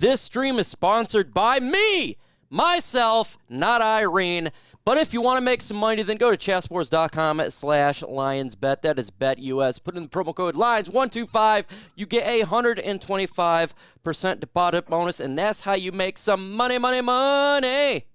This stream is sponsored by me, myself, not Irene. But if you want to make some money, then go to chatsports.com/LionsBet. That is BetUS. Put in the promo code LIONS125. You get a 125% deposit bonus, and that's how you make some money. Money!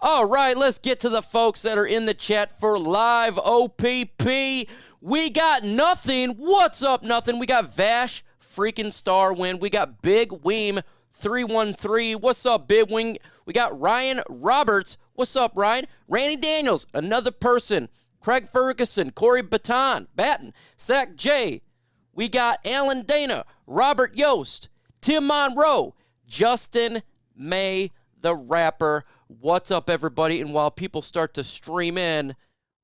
All right, let's get to the folks that are in the chat for live OPP. We got Nothing. What's up, Nothing? We got Vash, freaking star win. We got Big Weem 313. What's up, Big Wing? We got Ryan Roberts. What's up, Ryan? Randy Daniels, another person. Craig Ferguson, Corey Batten, Zach J. We got Alan Dana, Robert Yost, Tim Monroe, Justin May, the rapper. What's up, everybody? And while people start to stream in,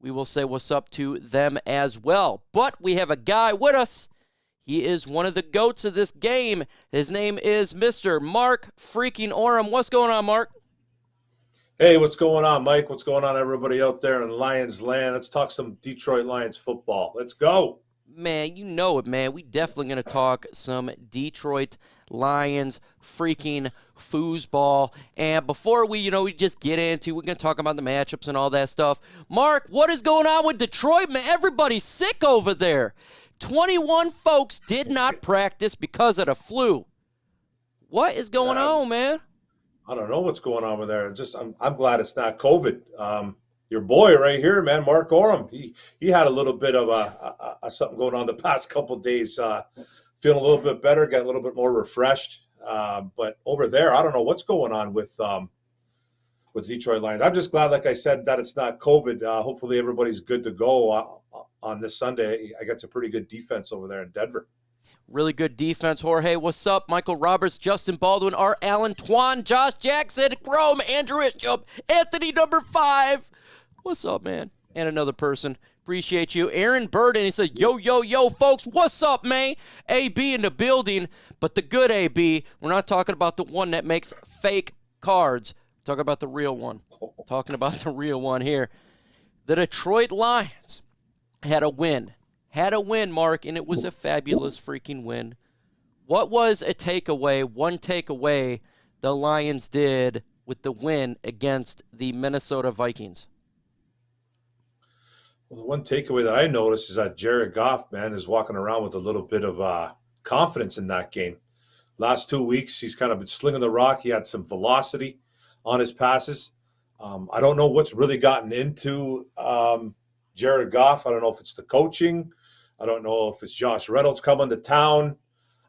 we will say what's up to them as well. But we have a guy with us. He is one of the GOATs of this game. His name is Mr. Mark freaking Oram. What's going on, Mark? Hey, what's going on, Mike? What's going on, everybody out there in Lions land? Let's talk some Detroit Lions football. Let's go. Man, you know it, man. We definitely going to talk some Detroit Lions freaking foosball. And before we just get into, we're going to talk about the matchups and all that stuff. Mark, what is going on with Detroit, man? Everybody's sick over there. 21 folks did not practice because of the flu. What is going on, man? I don't know what's going on with there. I'm glad it's not COVID. Your boy right here, man, Mark Oram. He had a little bit of something going on the past couple of days. Feeling a little bit better, getting a little bit more refreshed. But over there, I don't know what's going on with Detroit Lions. I'm just glad, like I said, that it's not COVID. Hopefully everybody's good to go on this Sunday. I got some pretty good defense over there in Denver. Really good defense, Jorge. What's up? Michael Roberts, Justin Baldwin, R. Allen, Twan, Josh Jackson, Chrome, Andrew Isham, Anthony number 5. What's up, man? And another person. Appreciate you. Aaron Burden, he said, yo, folks, what's up, man? AB in the building, but the good AB. We're not talking about the one that makes fake cards. We're talking about the real one. Talking about the real one here. The Detroit Lions had a win. Mark, and it was a fabulous freaking win. What was one takeaway the Lions did with the win against the Minnesota Vikings? Well, the one takeaway that I noticed is that Jared Goff, man, is walking around with a little bit of confidence in that game. Last 2 weeks, he's kind of been slinging the rock. He had some velocity on his passes. I don't know what's really gotten into Jared Goff. I don't know if it's the coaching. I don't know if it's Josh Reynolds coming to town.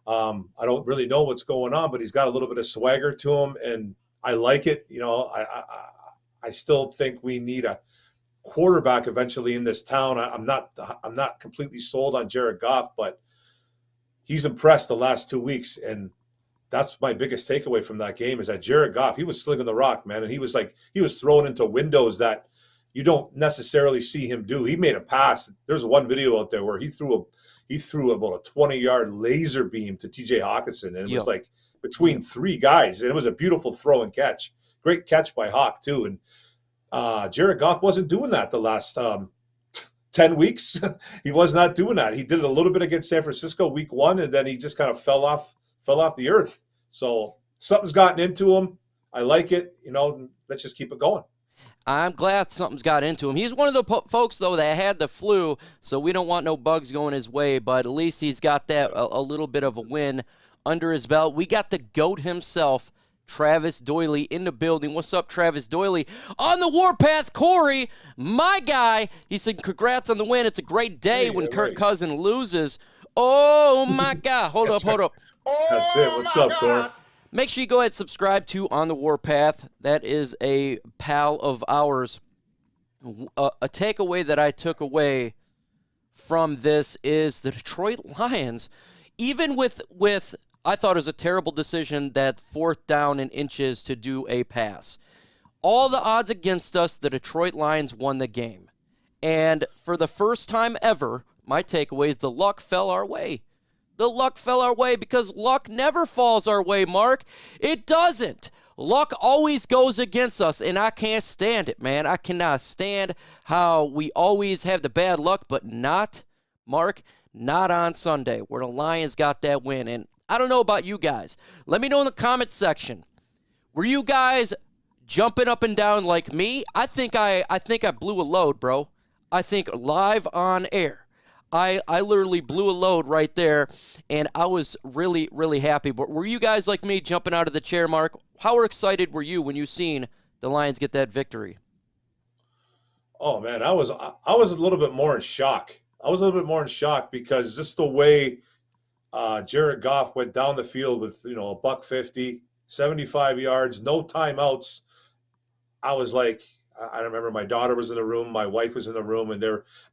I don't really know what's going on, but he's got a little bit of swagger to him, and I like it. I still think we need a quarterback eventually in this town. I'm not completely sold on Jared Goff, but he's impressed the last 2 weeks, and that's my biggest takeaway from that game is that Jared Goff, he was slinging the rock, man, and he was thrown into windows that you don't necessarily see him do. He made a pass. There's one video out there where he threw about a 20-yard laser beam to TJ Hawkinson, and it was like between 3 guys, and it was a beautiful throw and catch. Great catch by Hawk too, and Jared Goff wasn't doing that the last 10 weeks. He was not doing that. He did it a little bit against San Francisco week 1, and then he just kind of fell off the earth. So something's gotten into him. I like it. Let's just keep it going. I'm glad something's got into him. He's one of the folks, though, that had the flu, so we don't want no bugs going his way, but at least he's got that a little bit of a win under his belt. We got the GOAT himself, Travis Doyley, in the building. What's up, Travis Doyley? On the warpath, Corey, my guy. He said, congrats on the win. It's a great day when Kirk Cousins loses. Oh, my God. Hold up. That's it. What's up, Corey? Make sure you go ahead and subscribe to On the Warpath. That is a pal of ours. A takeaway that I took away from this is the Detroit Lions, even with I thought it was a terrible decision that 4th down and inches to do a pass. All the odds against us, the Detroit Lions won the game. And for the first time ever, my takeaway is the luck fell our way. The luck fell our way because luck never falls our way, Mark. It doesn't. Luck always goes against us, and I can't stand it, man. I cannot stand how we always have the bad luck, but not, Mark, not on Sunday, where the Lions got that win. And I don't know about you guys. Let me know in the comment section. Were you guys jumping up and down like me? I think I blew a load, bro. I think live on air. I literally blew a load right there, and I was really, really happy. But were you guys like me jumping out of the chair, Mark? How excited were you when you seen the Lions get that victory? Oh man, I was a little bit more in shock. I was a little bit more in shock because just the way Jared Goff went down the field with a $150, 75 yards, no timeouts. I was like, I remember my daughter was in the room, my wife was in the room, and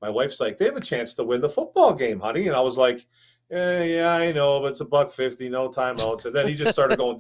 my wife's like, they have a chance to win the football game, honey. And I was like, yeah, I know, but it's $150, no timeouts. And then he just started going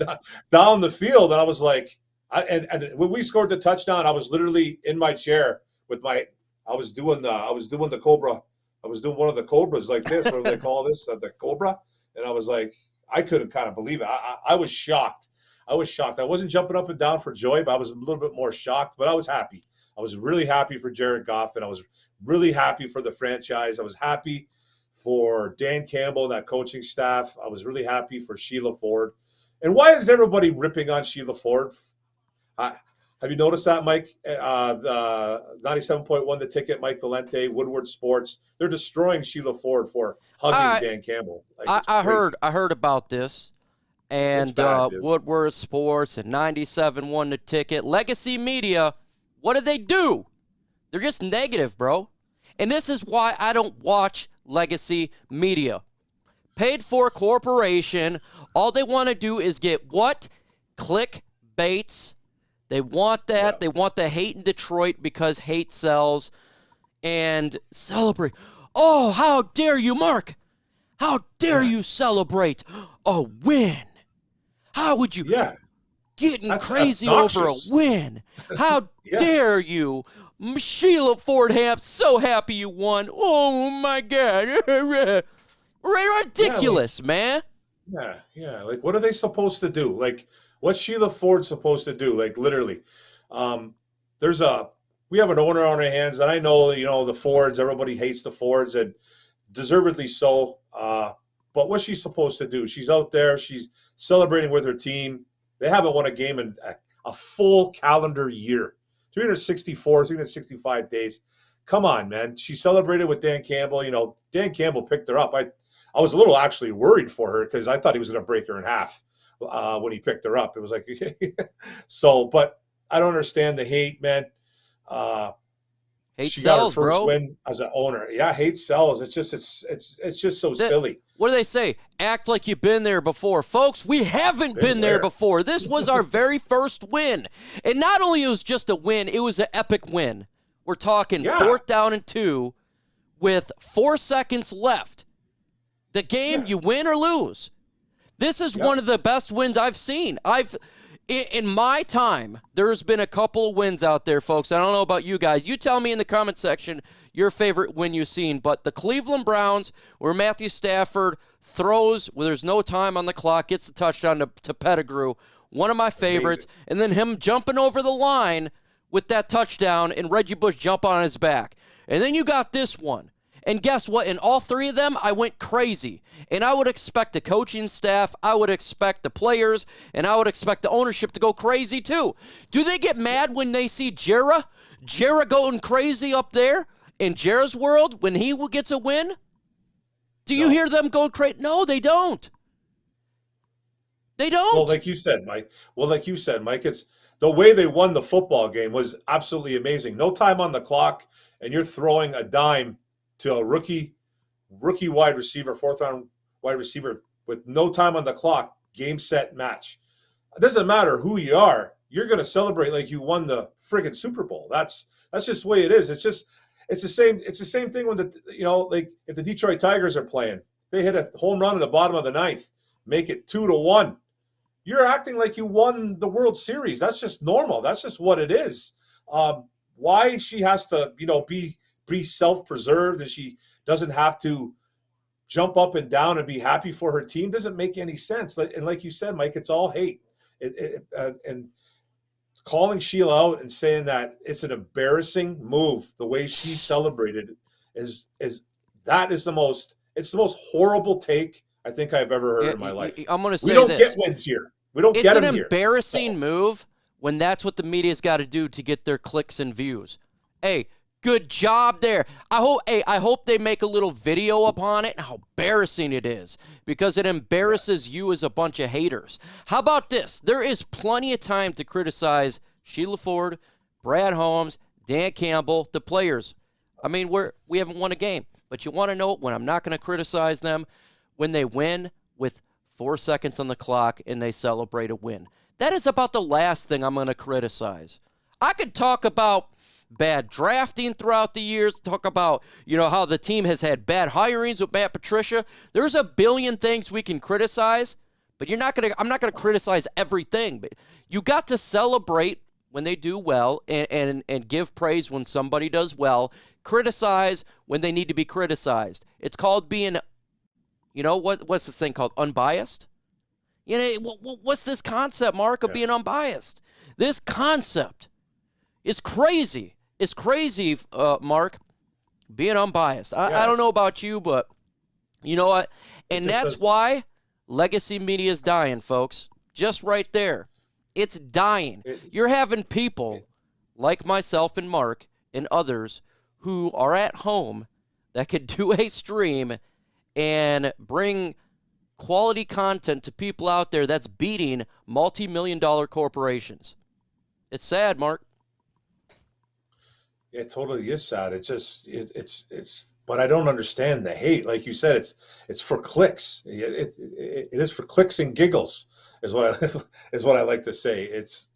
down the field, and I was like, and when we scored the touchdown, I was literally in my chair with I was doing the Cobra. I was doing one of the Cobras like this. What do they call this? The Cobra. And I was like, I couldn't kind of believe it. I was shocked. I wasn't jumping up and down for joy, but I was a little bit more shocked, but I was happy. I was really happy for Jared Goff, and I was really happy for the franchise. I was happy for Dan Campbell and that coaching staff. I was really happy for Sheila Ford. And why is everybody ripping on Sheila Ford? Have you noticed that, Mike? The 97.1 The Ticket, Mike Valente, Woodward Sports, they're destroying Sheila Ford for hugging Dan Campbell. I heard about this. And bad, Woodward Sports and 97.1 The Ticket, Legacy Media, what do? They're just negative, bro. And this is why I don't watch Legacy Media. Paid for corporation. All they want to do is get what? Clickbaits. They want that. Yeah. They want the hate in Detroit because hate sells. And celebrate. Oh, how dare you, Mark? How dare you celebrate a win? How would you getting crazy obnoxious. Over a win? How dare you? Sheila Fordham, so happy you won. Oh, my God. Ridiculous, man. Yeah. Like, what are they supposed to do? Like, what's Sheila Ford supposed to do? Like, literally. We have an owner on our hands, and I know, the Fords, everybody hates the Fords, and deservedly so. But what's she supposed to do? She's out there. She's celebrating with her team. They haven't won a game in a full calendar year, 365 days. Come on, man. She celebrated with Dan Campbell. Dan Campbell picked her up. I was a little actually worried for her because I thought he was going to break her in half when he picked her up. It was like, but I don't understand the hate, man. Hate she sells, got her first bro. win as an owner. Yeah, hate sells. It's just so silly. What do they say? Act like you've been there before. Folks, we haven't been there before. This was our very first win. And not only it was just a win, it was an epic win. We're talking 4th down and 2 with 4 seconds left. The game, you win or lose. This is one of the best wins I've seen. In my time, there's been a couple of wins out there, folks. I don't know about you guys. You tell me in the comment section your favorite win you've seen. But the Cleveland Browns, where Matthew Stafford throws where there's no time on the clock, gets the touchdown to Pettigrew, one of my favorites. Amazing. And then him jumping over the line with that touchdown and Reggie Bush jump on his back. And then you got this one. And guess what? In all 3 of them, I went crazy. And I would expect the coaching staff, I would expect the players, and I would expect the ownership to go crazy too. Do they get mad when they see Jera going crazy up there in Jera's world when he gets a win? Do you hear them go crazy? No, they don't. They don't. Well, like you said, Mike, it's the way they won the football game was absolutely amazing. No time on the clock, and you're throwing a dime to a rookie wide receiver, 4th-round wide receiver with no time on the clock, game, set, match. It doesn't matter who you are. You're going to celebrate like you won the friggin' Super Bowl. That's just the way it is. It's the same thing when like if the Detroit Tigers are playing, they hit a home run in the bottom of the 9th, make it 2-1. You're acting like you won the World Series. That's just normal. That's just what it is. Why she has to, be self-preserved and she doesn't have to jump up and down and be happy for her team doesn't make any sense. And like you said, Mike, it's all hate. And calling Sheila out and saying that it's an embarrassing move, the way she celebrated is the most horrible take I think I've ever heard in my life. I'm going to say we don't this. get wins here. We don't get them here. It's an embarrassing move when that's what the media's got to do to get their clicks and views. Hey, good job there. I hope they make a little video upon it and how embarrassing it is, because it embarrasses you as a bunch of haters. How about this? There is plenty of time to criticize Sheila Ford, Brad Holmes, Dan Campbell, the players. I mean, we haven't won a game, but you want to know when I'm not going to criticize them? When they win with 4 seconds on the clock and they celebrate a win. That is about the last thing I'm going to criticize. I could talk about bad drafting throughout the years, talk about, how the team has had bad hirings with Matt Patricia. There's a billion things we can criticize, but I'm not going to criticize everything. But you got to celebrate when they do well and give praise when somebody does well. Criticize when they need to be criticized. It's called being, what's this thing called? Unbiased? What's this concept, Mark, of being unbiased? This concept is crazy. It's crazy, Mark, being unbiased. I don't know about you, but you know what? And that's why legacy media is dying, folks. Just right there. It's dying. You're having people like myself and Mark and others who are at home that could do a stream and bring quality content to people out there that's beating multi-million-dollar corporations. It's sad, Mark. It totally is sad. It's but I don't understand the hate. Like you said, it's for clicks. It is for clicks and giggles is what I like to say. It's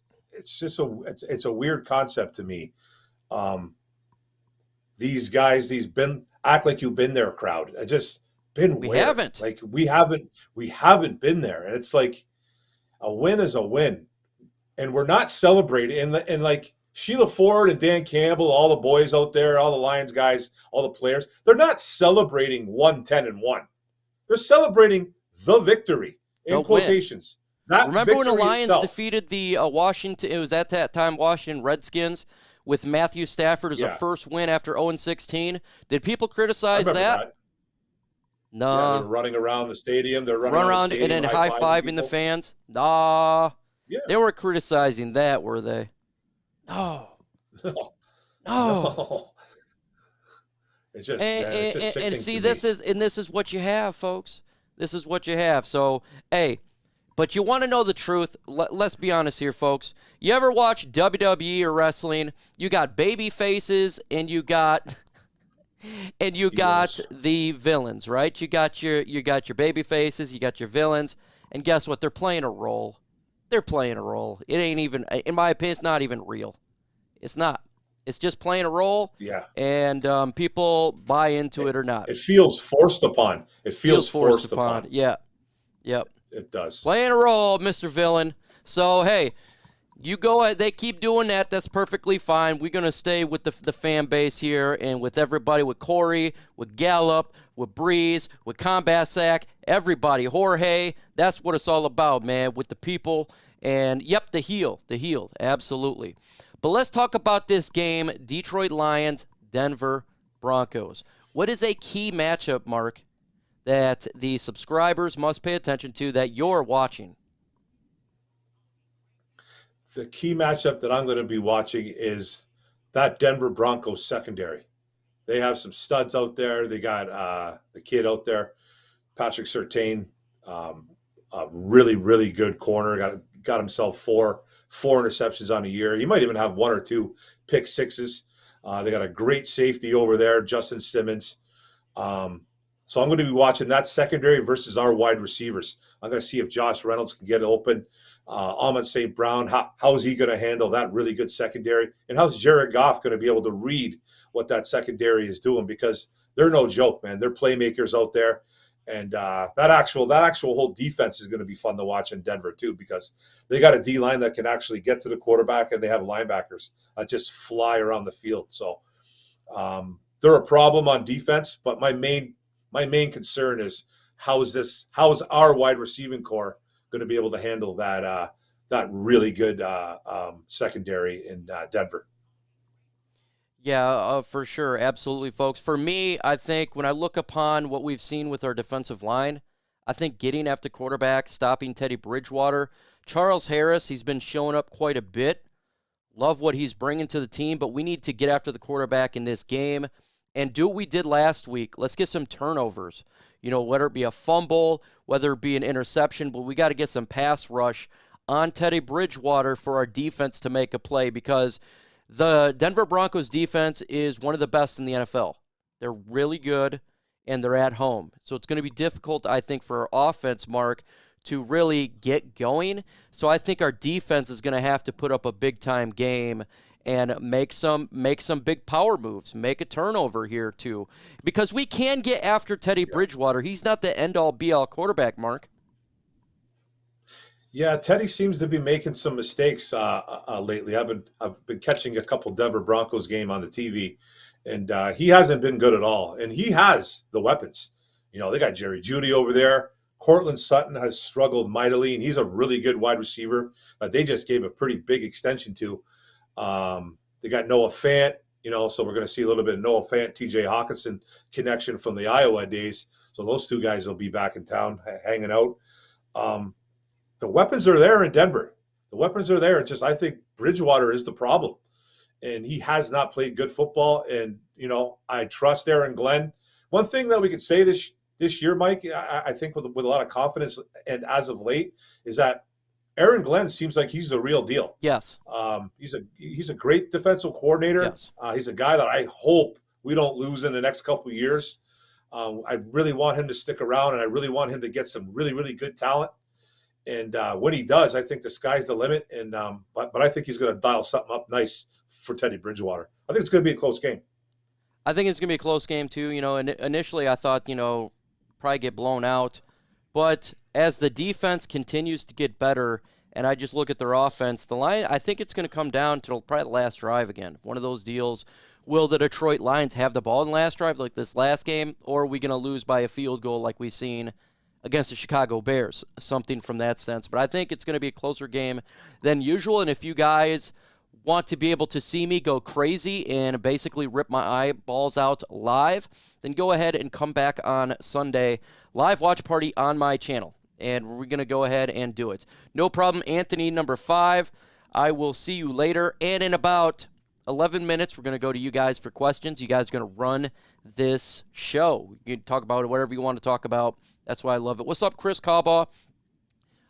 just a weird concept to me. These guys, act like you've been there crowd. I just been we where? haven't. Like we haven't been there. And it's like a win is a win. And we're not celebrating. And like Sheila Ford and Dan Campbell, all the boys out there, all the Lions guys, all the players, they're not celebrating 1-10-1. They're celebrating the victory in quotations. Remember when the Lions itself defeated the Washington? It was at that time Washington Redskins with Matthew Stafford as a first win after 0-16. Did people criticize that? No. Yeah, they're running around the stadium. They're running around the stadium, and then high-fiving the fans. Nah. Yeah. They weren't criticizing that, were they? No. No. It's just sickening and see, to this me. is what you have, folks. This is what you have. So, hey, but you want to know the truth? Let's be honest here, folks. You ever watch WWE or wrestling? You got baby faces and you got the villains, right? You got your baby faces, you got your villains, and guess what? They're playing a role. They're playing a role. It ain't even, in my opinion, it's not even real. It's not. It's just playing a role. Yeah. And people buy into it or not. It feels forced upon. It feels forced upon. Yeah. Yep. It does. Playing a role, Mr. Villain. So, hey, you go ahead. They keep doing that. That's perfectly fine. We're going to stay with the fan base here and with everybody, with Corey, with Gallup, with Breeze, with Compensatory, everybody, Jorge. That's what it's all about, man, with the people. And, yep, the heel, absolutely. But let's talk about this game, Detroit Lions, Denver Broncos. What is a key matchup, Mark, that the subscribers must pay attention to that you're watching? The key matchup that I'm going to be watching is that Denver Broncos secondary. They have some studs out there. They got the kid out there, Patrick Surtain, a really, really good corner. Got himself four interceptions on a year. He might even have one or two pick sixes. They got a great safety over there, Justin Simmons. So I'm going to be watching that secondary versus our wide receivers. I'm going to see if Josh Reynolds can get open. Amon St. Brown, how is he going to handle that really good secondary? And how's Jared Goff going to be able to read what that secondary is doing? Because they're no joke, man. They're playmakers out there. And that actual whole defense is going to be fun to watch in Denver too, because they got a D-line that can actually get to the quarterback, and they have linebackers that just fly around the field. So they're a problem on defense, but my main concern is how is our wide receiving core going to be able to handle that really good secondary in Denver? Yeah, for sure. Absolutely, folks. For me, I think when I look upon what we've seen with our defensive line, I think getting after quarterback, stopping Teddy Bridgewater. Charles Harris, he's been showing up quite a bit. Love what he's bringing to the team, but we need to get after the quarterback in this game and do what we did last week. Let's get some turnovers. Whether it be a fumble, whether it be an interception, but we got to get some pass rush on Teddy Bridgewater for our defense to make a play, because the Denver Broncos defense is one of the best in the NFL. They're really good, and they're at home. So it's going to be difficult, I think, for our offense, Mark, to really get going. So I think our defense is going to have to put up a big-time game and make some big power moves, make a turnover here too, because we can get after Teddy Bridgewater. He's not the end-all, be-all quarterback, Mark. Yeah, Teddy seems to be making some mistakes lately. I've been catching a couple Denver Broncos game on the TV, and he hasn't been good at all. And he has the weapons. They got Jerry Jeudy over there. Cortland Sutton has struggled mightily, and he's a really good wide receiver that they just gave a pretty big extension to. They got Noah Fant, so we're going to see a little bit of Noah Fant, TJ Hawkinson connection from the Iowa days. So those two guys will be back in town hanging out. The weapons are there in Denver. The weapons are there. It's just I think Bridgewater is the problem, and he has not played good football. And I trust Aaron Glenn. One thing that we could say this year, Mike, I think with a lot of confidence, and as of late, is that Aaron Glenn seems like he's the real deal. Yes. He's a great defensive coordinator. Yes. He's a guy that I hope we don't lose in the next couple of years. I really want him to stick around, and I really want him to get some really, really good talent. And when he does, I think the sky's the limit. And but I think he's going to dial something up nice for Teddy Bridgewater. I think it's going to be a close game. I think it's going to be a close game too. And initially I thought, probably get blown out. But as the defense continues to get better, and I just look at their offense, the line, I think it's going to come down to probably the last drive again. One of those deals. Will the Detroit Lions have the ball in the last drive like this last game, or are we going to lose by a field goal like we've seen against the Chicago Bears? Something from that sense. But I think it's going to be a closer game than usual, and if you guys want to be able to see me go crazy and basically rip my eyeballs out live, then go ahead and come back on Sunday. Live watch party on my channel, and we're going to go ahead and do it. No problem, Anthony, number 5. I will see you later, and in about 11 minutes, we're going to go to you guys for questions. You guys are going to run this show. You can talk about it, whatever you want to talk about. That's why I love it. What's up, Chris Cowbaugh?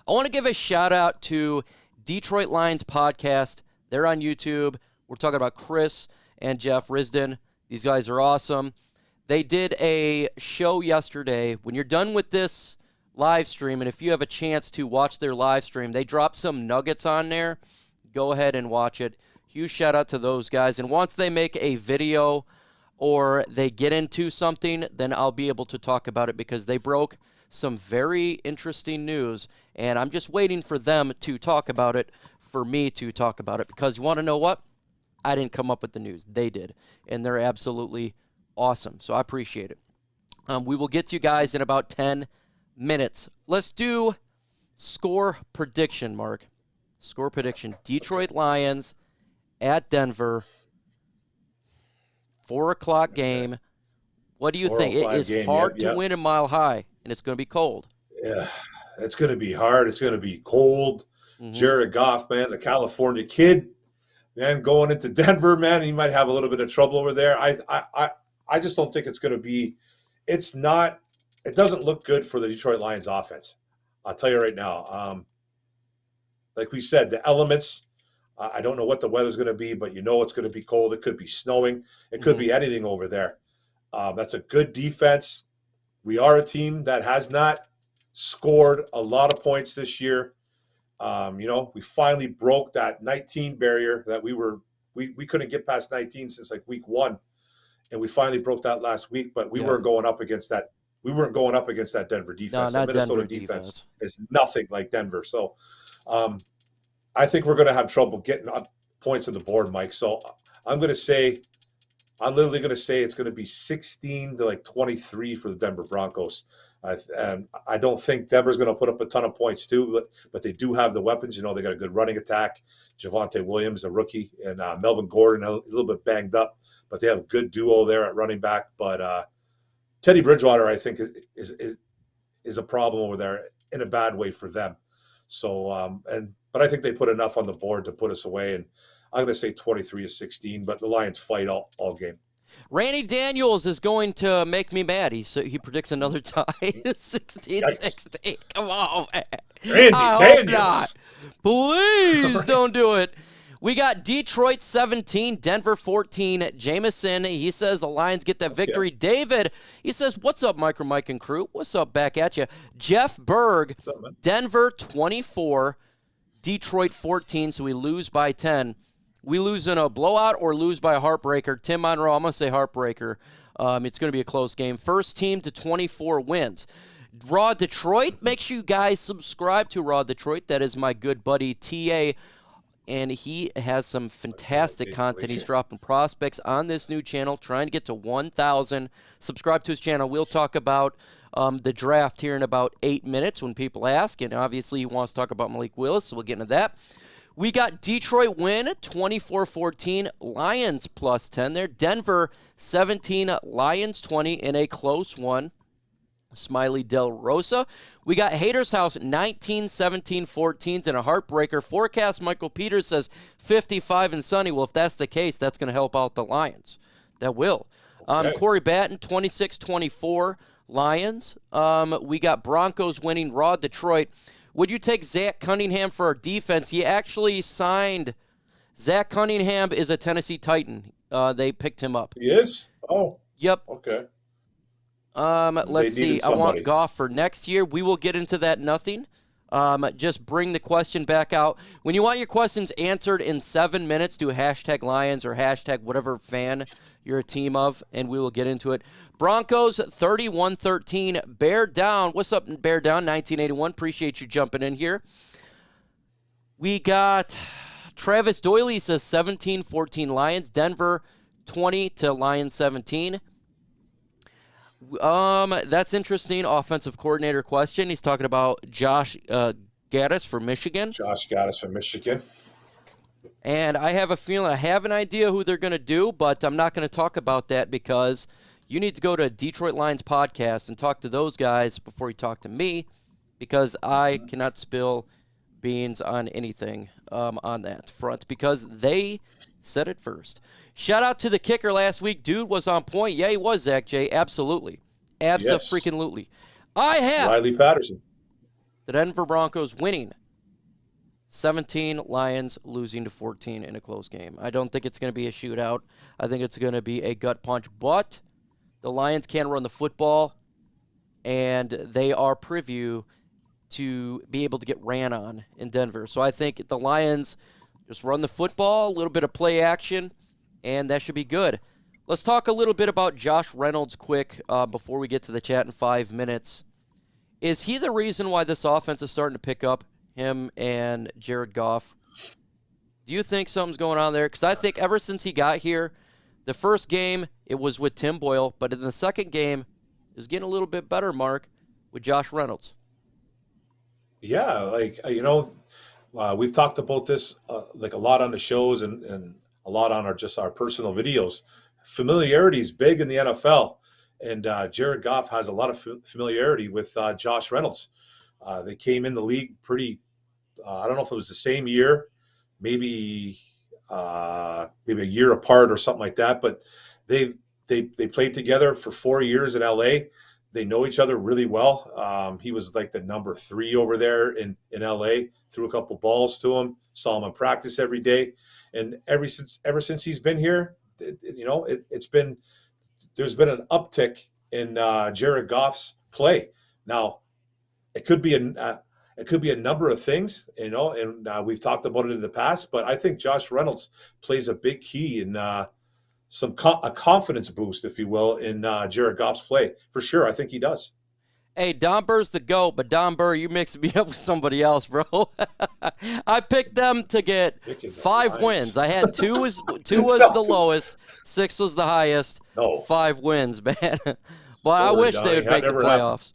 I want to give a shout-out to Detroit Lions Podcast. They're on YouTube. We're talking about Chris and Jeff Risden. These guys are awesome. They did a show yesterday. When you're done with this live stream, and if you have a chance to watch their live stream, they dropped some nuggets on there. Go ahead and watch it. Huge shout-out to those guys. And once they make a video or they get into something, then I'll be able to talk about it, because they broke some very interesting news, and I'm just waiting for them to talk about it, for me to talk about it, because you want to know what? I didn't come up with the news. They did, and they're absolutely awesome, so I appreciate it. We will get to you guys in about 10 minutes. Let's do score prediction, Mark. Score prediction. Detroit Lions at Denver. 4 o'clock game. What do you think? It is hard to win in Mile High, and it's going to be cold. Yeah, it's going to be hard. It's going to be cold. Mm-hmm. Jared Goff, man, the California kid, man, going into Denver, man, he might have a little bit of trouble over there. I just don't think it's going to be – it doesn't look good for the Detroit Lions offense. I'll tell you right now. Like we said, the elements – I don't know what the weather's going to be, but it's going to be cold. It could be snowing. It could be anything over there. That's a good defense. We are a team that has not scored a lot of points this year. We finally broke that 19 barrier that we couldn't get past 19 since like week 1, and we finally broke that last week. But we weren't going up against that. We weren't going up against that Denver defense. No, the Minnesota Denver defense is nothing like Denver. So. I think we're going to have trouble getting points on the board, Mike. So I'm literally going to say it's going to be 16 to like 23 for the Denver Broncos. And I don't think Denver's going to put up a ton of points too, but they do have the weapons. They got a good running attack. Javonte Williams, a rookie, and Melvin Gordon, a little bit banged up, but they have a good duo there at running back. But Teddy Bridgewater, I think, is is a problem over there in a bad way for them. So, but I think they put enough on the board to put us away. And I'm going to say 23-16, but the Lions fight all game. Randy Daniels is going to make me mad. He predicts another tie, 16-16. Come on, man. Randy I hope Daniels. not. Please don't do it. We got Detroit 17, Denver 14. Jameson, he says the Lions get that victory. Okay. David, he says, what's up, MicroMike and crew? What's up back at you? Jeff Berg, Denver 24, Detroit 14, so we lose by 10. We lose in a blowout or lose by a heartbreaker. Tim Monroe, I'm going to say heartbreaker. It's going to be a close game. First team to 24 wins. Raw Detroit, make sure you guys subscribe to Raw Detroit. That is my good buddy TA, and he has some fantastic content. He's dropping prospects on this new channel, trying to get to 1,000. Subscribe to his channel. We'll talk about the draft here in about 8 minutes when people ask, and obviously he wants to talk about Malik Willis, so we'll get into that. We got Detroit win, 24-14, Lions plus 10 there. Denver 17, Lions 20 in a close one. Smiley Del Rosa. We got Haters House 19-17-14s and a heartbreaker. Forecast Michael Peters says 55 and sunny. Well, if that's the case, that's going to help out the Lions. That will. Okay. Corey Batten 26-24, Lions. We got Broncos winning. Raw Detroit. Would you take Zach Cunningham for our defense? He actually signed. Zach Cunningham is a Tennessee Titan. They picked him up. He is? Oh. Yep. Okay. Let's see. I want Goff for next year. We will get into that. Nothing. Just bring the question back out. When you want your questions answered in 7 minutes, do hashtag Lions or hashtag whatever fan you're a team of, and we will get into it. Broncos 31-13. Bear down. What's up, Bear down? 1981. Appreciate you jumping in here. We got Travis Doyley says 17-14 Lions. Denver 20 to Lions 17. That's interesting. Offensive coordinator question. He's talking about Josh Gaddis from Michigan. Josh Gaddis from Michigan. And I have a feeling, I have an idea who they're going to do, but I'm not going to talk about that because you need to go to Detroit Lions podcast and talk to those guys before you talk to me, because I cannot spill beans on anything on that front because they said it first. Shout out to the kicker last week. Dude was on point. Yeah, he was, Zach J. Absolutely. Abso-freaking-lutely. I have Riley Patterson. The Denver Broncos winning 17, Lions losing to 14 in a close game. I don't think it's going to be a shootout. I think it's going to be a gut punch, but the Lions can run the football, and they are preview to be able to get ran on in Denver. So I think the Lions just run the football, a little bit of play action, and that should be good. Let's talk a little bit about Josh Reynolds quick before we get to the chat in 5 minutes. Is he the reason why this offense is starting to pick up, him and Jared Goff? Do you think something's going on there? Because I think ever since he got here, the first game, it was with Tim Boyle, but in the second game, it was getting a little bit better, Mark, with Josh Reynolds. Yeah, we've talked about this a lot on the shows and a lot on our personal videos. Familiarity is big in the NFL, and Jared Goff has a lot of familiarity with Josh Reynolds. They came in the league pretty. I don't know if it was the same year, maybe a year apart or something like that. But they played together for 4 years in LA. They know each other really well. He was like the number 3 over there in LA. Threw a couple balls to him. Saw him in practice every day, and ever since he's been here, there's been an uptick in Jared Goff's play. Now, it could be a number of things, and we've talked about it in the past. But I think Josh Reynolds plays a big key in a confidence boost, if you will, in Jared Goff's play. For sure, I think he does. Hey, Don Burr's the GOAT, but Don Burr, you're mixing me up with somebody else, bro. I picked them to get 5 wins. I had 2 was the lowest, 6 was the highest. No. 5 wins, man. But I wish they would make the playoffs.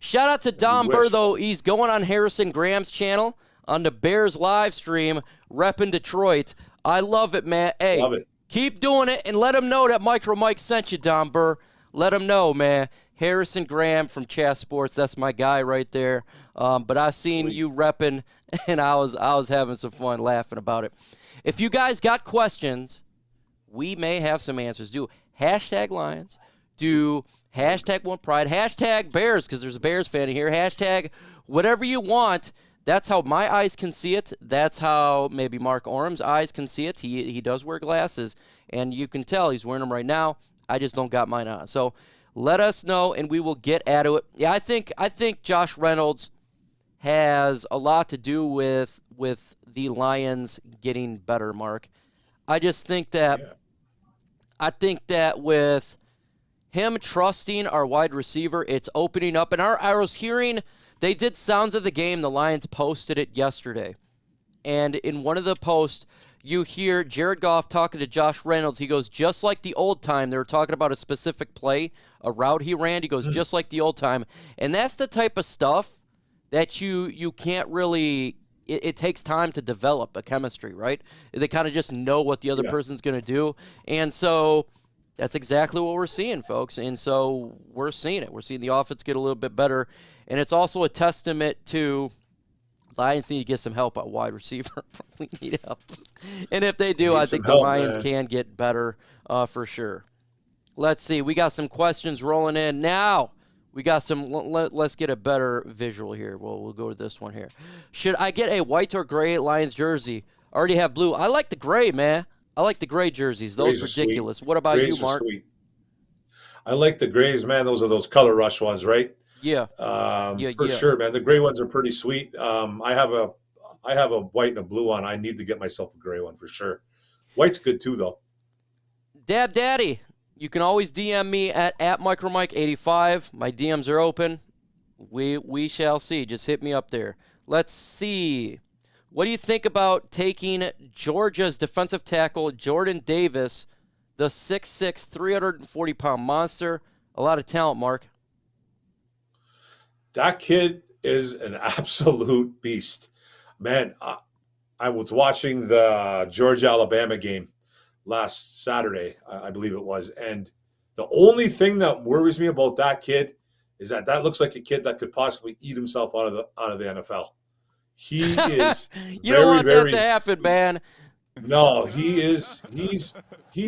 Shout out to Don Burr, though. He's going on Harrison Graham's channel on the Bears live stream, repping Detroit. I love it, man. Hey, keep doing it, and let him know that MicroMike sent you, Don Burr. Let him know, man. Harrison Graham from Chat Sports. That's my guy right there. But I seen you repping, and I was having some fun laughing about it. If you guys got questions, we may have some answers. Do hashtag Lions. Do hashtag One Pride. Hashtag Bears, because there's a Bears fan in here. Hashtag whatever you want. That's how my eyes can see it. That's how maybe Mark Orum's eyes can see it. He does wear glasses, and you can tell he's wearing them right now. I just don't got mine on. So let us know, and we will get at it. Yeah, I think Josh Reynolds has a lot to do with the Lions getting better, Mark. I just think that I think that with him trusting our wide receiver, it's opening up. And I was hearing they did Sounds of the Game. The Lions posted it yesterday. And in one of the posts, you hear Jared Goff talking to Josh Reynolds. He goes, just like the old time. They were talking about a specific play, a route he ran. He goes, just like the old time. And that's the type of stuff that you can't really – it takes time to develop a chemistry, right? They kind of just know what the other person's going to do. And so that's exactly what we're seeing, folks. And so we're seeing it. We're seeing the offense get a little bit better. And it's also a testament to Lions need to get some help at wide receiver. Probably need help. And if they do, I think the Lions can get better for sure. Let's see. We got some questions rolling in now. We got some. Let's get a better visual here. We'll go to this one here. Should I get a white or gray Lions jersey? I already have blue. I like the gray, man. I like the gray jerseys. Those are ridiculous. What about you, Mark? I like the grays, man. Those are those color rush ones, right? Yeah. For sure, man. The gray ones are pretty sweet. I have a white and a blue one. I need to get myself a gray one for sure. White's good too, though. Dab Daddy, you can always DM me at MicroMike85. My DMs are open. We shall see. Just hit me up there. Let's see. What do you think about taking Georgia's defensive tackle, Jordan Davis, the 6'6", 340-pound monster? A lot of talent, Mark. That kid is an absolute beast. Man, I was watching the Georgia-Alabama game last Saturday, I believe it was, and the only thing that worries me about that kid is that looks like a kid that could possibly eat himself out of the NFL. He is you don't want that to happen, man. No, he's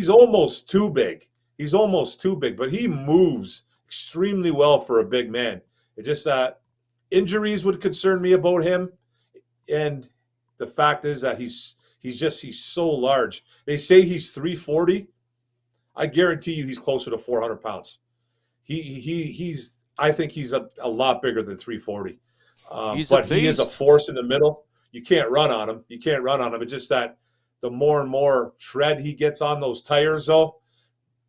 almost too big. He's almost too big, but he moves extremely well for a big man. It's just that injuries would concern me about him, and the fact is that he's so large. They say he's 340. I guarantee you he's closer to 400 pounds. I think he's a lot bigger than 340. But he is a force in the middle. You can't run on him. It's just that the more and more tread he gets on those tires, though,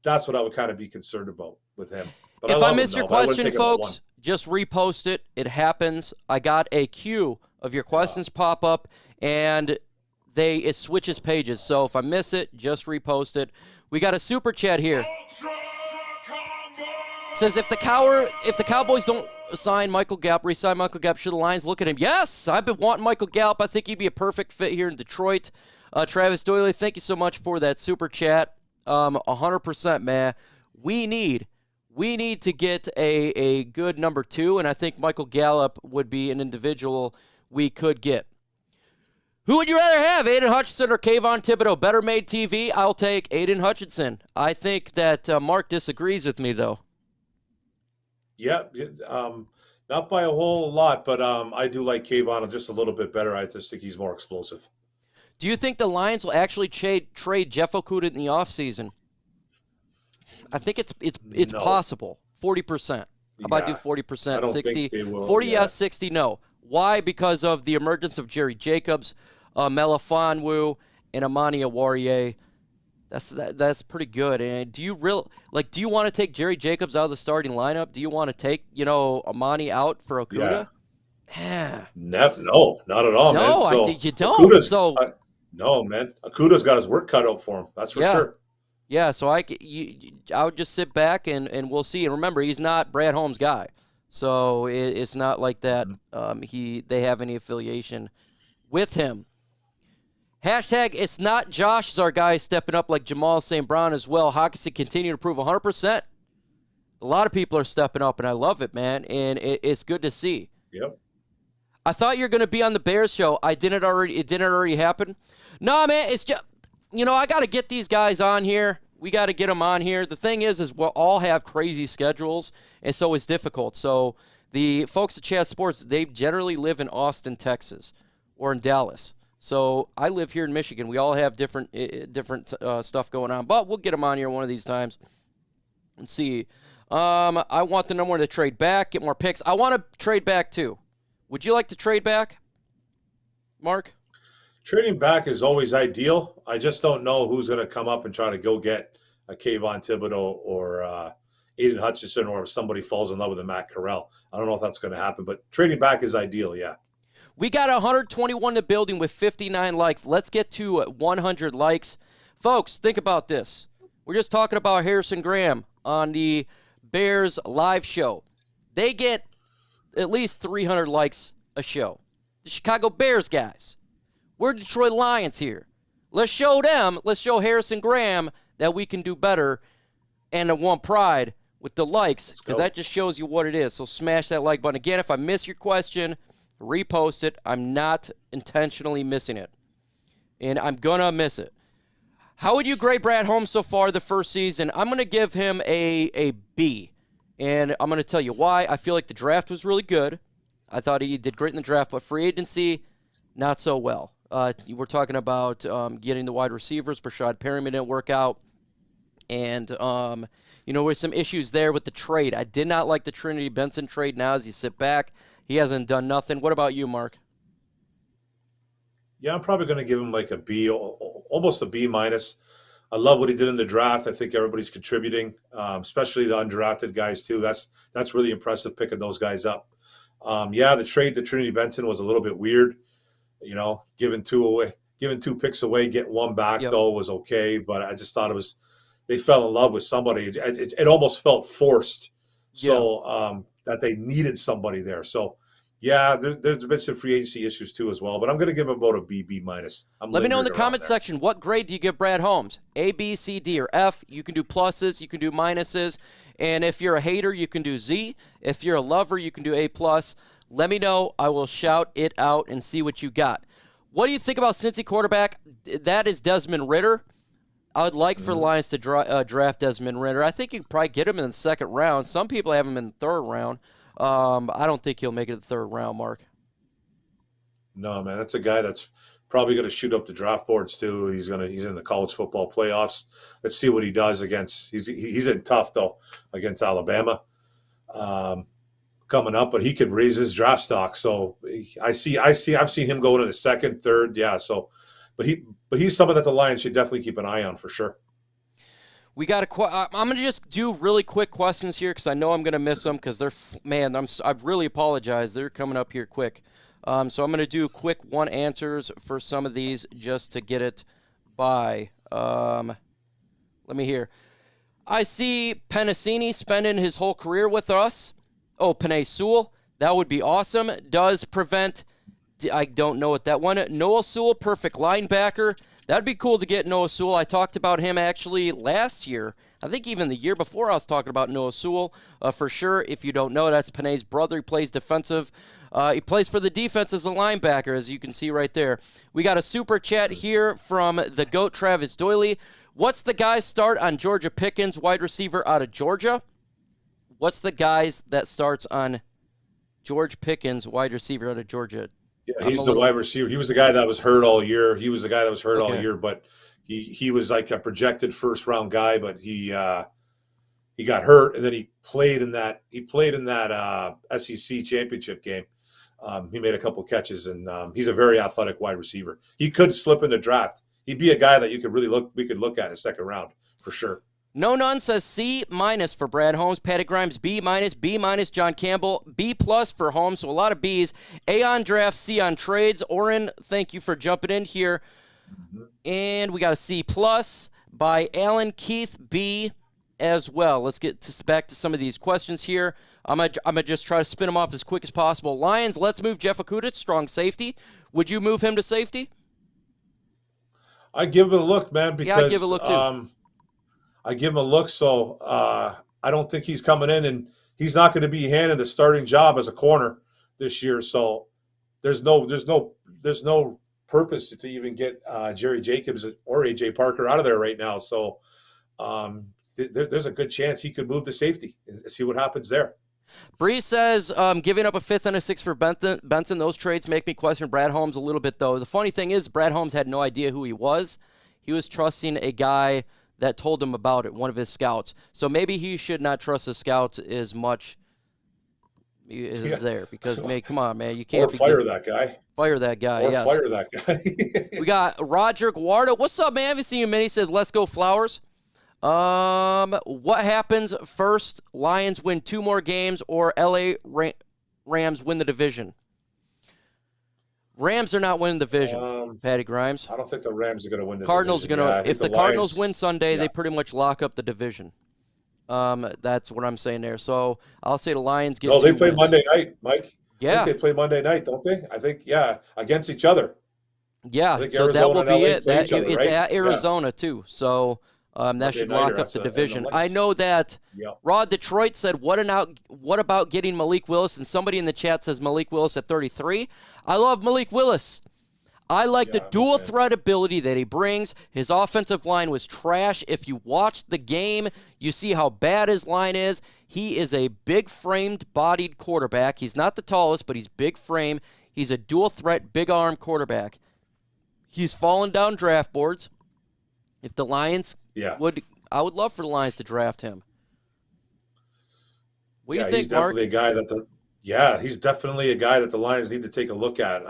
that's what I would kind of be concerned about with him. But if I miss your question, folks, just repost it. It happens. I got a queue of your questions pop up, and it switches pages. So if I miss it, just repost it. We got a super chat here. It says if the Cowboys don't sign Michael Gallup, re-sign Michael Gallup, should the Lions look at him? Yes, I've been wanting Michael Gallup. I think he'd be a perfect fit here in Detroit. Travis Doyley, thank you so much for that super chat. 100%, man. We need to get a good number two, and I think Michael Gallup would be an individual we could get. Who would you rather have, Aidan Hutchinson or Kayvon Thibodeau? Better made TV? I'll take Aidan Hutchinson. I think that Mark disagrees with me, though. Yeah, not by a whole lot, but I do like Kayvon just a little bit better. I just think he's more explosive. Do you think the Lions will actually trade Jeff Okudah in the offseason? I think it's possible. 40%. How about do 40%? I don't 60. think they will, 40 yes, 60 no. Why? Because of the emergence of Jerry Jacobs, Melifonwu, and Amani Oruwariye. That's pretty good. And do you want to take Jerry Jacobs out of the starting lineup? Do you want to take Amani out for Okudah? Yeah. No, not at all, man. No, you don't. No, man. Okudah's got his work cut out for him. That's for sure. Yeah, so I would just sit back and we'll see. And remember, he's not Brad Holmes' guy, so it's not like that. They have any affiliation with him. Hashtag it's not Josh is our guy stepping up like Jamal St. Brown as well. Hawkinson continue to prove 100%. A lot of people are stepping up, and I love it, man, and it's good to see. Yep. I thought you were going to be on the Bears show. It didn't already happen. No, man, it's just, I got to get these guys on here. We got to get them on here. The thing is we'll all have crazy schedules, and so it's difficult. So the folks at Chat Sports, they generally live in Austin, Texas, or in Dallas. So I live here in Michigan. We all have different stuff going on, but we'll get them on here one of these times and see. I want the number one to trade back, get more picks. I want to trade back too. Would you like to trade back, Mark? Trading back is always ideal. I just don't know who's going to come up and try to go get a Kayvon Thibodeau or Aidan Hutchinson, or if somebody falls in love with a Matt Corral. I don't know if that's going to happen, but trading back is ideal, yeah. We got 121 in the building with 59 likes. Let's get to 100 likes. Folks, think about this. We're just talking about Harrison Graham on the Bears live show. They get at least 300 likes a show. The Chicago Bears guys. We're Detroit Lions here. Let's show Harrison Graham that we can do better and want pride with the likes, because that just shows you what it is. So smash that like button. Again, if I miss your question, repost it. I'm not intentionally missing it, and I'm going to miss it. How would you grade Brad Holmes so far the first season? I'm going to give him a B, and I'm going to tell you why. I feel like the draft was really good. I thought he did great in the draft, but free agency, not so well. We're talking about getting the wide receivers. Brashad Perryman didn't work out. And, with some issues there with the trade. I did not like the Trinity Benson trade. Now as you sit back, he hasn't done nothing. What about you, Mark? Yeah, I'm probably going to give him like a B, almost a B minus. I love what he did in the draft. I think everybody's contributing, especially the undrafted guys too. That's really impressive, picking those guys up. The trade to Trinity Benson was a little bit weird. Giving two picks away, getting one back though was okay. But I just thought they fell in love with somebody. It almost felt forced. So that they needed somebody there. So there's been some free agency issues too as well. But I'm going to give him about a B minus. Let me know in the comment section, what grade do you give Brad Holmes? A, B, C, D, or F? You can do pluses, you can do minuses, and if you're a hater, you can do Z. If you're a lover, you can do A plus. Let me know. I will shout it out and see what you got. What do you think about Cincy quarterback? That is Desmond Ridder. I would like for the Lions to draft Desmond Ridder. I think you could probably get him in the second round. Some people have him in the third round. I don't think he'll make it to the third round, Mark. No, man, that's a guy that's probably going to shoot up the draft boards too. He's in the college football playoffs. Let's see what he does against. He's in tough though against Alabama. Coming up, but he could raise his draft stock. So I've seen him going in the second, third. Yeah. So, but he's someone that the Lions should definitely keep an eye on for sure. We got I'm going to just do really quick questions here, because I know I'm going to miss them, because I really apologize. They're coming up here quick. So I'm going to do quick one answers for some of these just to get it by. Let me hear. I see Penasini spending his whole career with us. Oh, Penei Sewell, that would be awesome. Does prevent, I don't know what that one. Noah Sewell, perfect linebacker. That'd be cool to get Noah Sewell. I talked about him actually last year. I think even the year before I was talking about Noah Sewell for sure. If you don't know, that's Penei's brother. He plays defensive. He plays for the defense as a linebacker, as you can see right there. We got a super chat here from the GOAT, Travis Doyley. What's the guy's start on Georgia Pickens, wide receiver out of Georgia? What's the guys that starts on George Pickens, wide receiver out of Georgia? Yeah, he's the wide receiver. He was the guy that was hurt all year. All year, but he was like a projected first round guy, but he got hurt, and then he played in that SEC championship game. He made a couple catches, and he's a very athletic wide receiver. He could slip in the draft. He'd be a guy that we could look at in the second round for sure. No None says C minus for Brad Holmes. Patty Grimes, B minus. B minus, John Campbell. B plus for Holmes, so a lot of Bs. A on draft, C on trades. Oren, thank you for jumping in here. And we got a C plus by Alan Keith, B as well. Let's get back to some of these questions here. I'm gonna just try to spin them off as quick as possible. Lions, let's move Jeff Okudah, strong safety. Would you move him to safety? I'd give it a look, man, because I'd give it a look too. I give him a look. So I I don't think he's coming in, and he's not going to be handed a starting job as a corner this year. So there's no purpose to even get Jerry Jacobs or AJ Parker out of there right now. So there's a good chance he could move to safety and see what happens there. Bree says, giving up a 5th and a 6th for Benson, those trades make me question Brad Holmes a little bit, though. The funny thing is, Brad Holmes had no idea who he was. He was trusting a guy that told him about it, one of his scouts. So maybe he should not trust his scouts as much as there. Because, man, come on, man. You can't fire that guy. Fire that guy, or yes. Fire that guy. We got Roger Guardo. What's up, man? Haven't seen you, man. He says, let's go Flowers. What happens first? Lions win 2 more games or LA Rams win the division? Rams are not winning the division, Patty Grimes. I don't think the Rams are going to win the Cardinals division. Are going to. If the Cardinals Lions, win Sunday, they pretty much lock up the division. That's what I'm saying there. So I'll say the Lions get. No, they 2 play wins. Monday night, Mike. Yeah, I think they play Monday night, don't they? I think against each other. Yeah, so Arizona that will be it. It's right? At Arizona too. So. That should lock up the division. I know that Rod Detroit said, what about getting Malik Willis? And somebody in the chat says Malik Willis at 33. I love Malik Willis. I like the dual threat ability that he brings. His offensive line was trash. If you watch the game, you see how bad his line is. He is a big-framed, bodied quarterback. He's not the tallest, but he's big frame. He's a dual threat, big-arm quarterback. He's fallen down draft boards. If the Lions I would love for the Lions to draft him. What do you think, he's definitely Mark? a guy that he's definitely a guy that the Lions need to take a look at.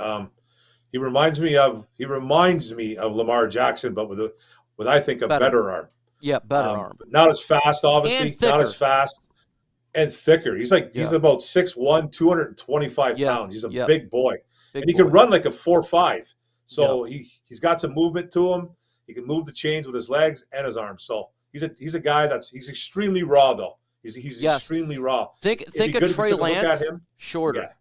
He reminds me of Lamar Jackson, but with I think a better arm. Yeah, better arm. Not as fast, obviously. Not as fast and thicker. He's he's about 6'1", 225 pounds. He's a big boy. And he can run like a 4.5. So he's got some movement to him. He can move the chains with his legs and his arms. So he's a guy he's extremely raw though. He's extremely raw. Think of Trey Lance, shorter. Yeah.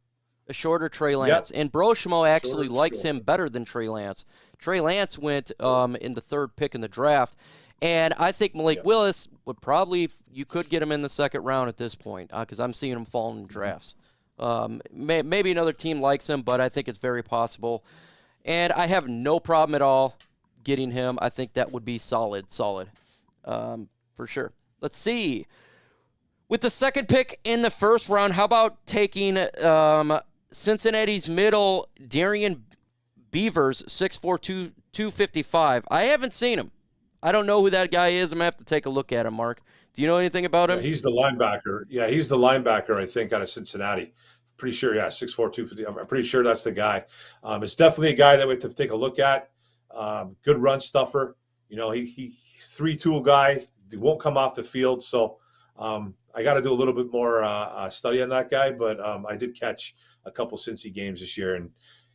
A shorter Trey Lance. And Broshmo actually likes him better than Trey Lance. Trey Lance went in the 3rd pick in the draft. And I think Malik Willis would probably, you could get him in the 2nd round at this point because I'm seeing him fall in drafts. Maybe another team likes him, but I think it's very possible. And I have no problem at all getting him. I think that would be solid, for sure. Let's see. With the 2nd pick in the 1st round, how about taking Cincinnati's middle, Darian Beavers, 6'4", 255. I haven't seen him. I don't know who that guy is. I'm going to have to take a look at him, Mark. Do you know anything about him? He's the linebacker. Yeah, he's the linebacker, I think, out of Cincinnati. Pretty sure, 6'4", 250. I'm pretty sure that's the guy. It's definitely a guy that we have to take a look at. Good run stuffer. He 3-tool guy. He won't come off the field. So I got to do a little bit more study on that guy. But I did catch a couple Cincy games this year, and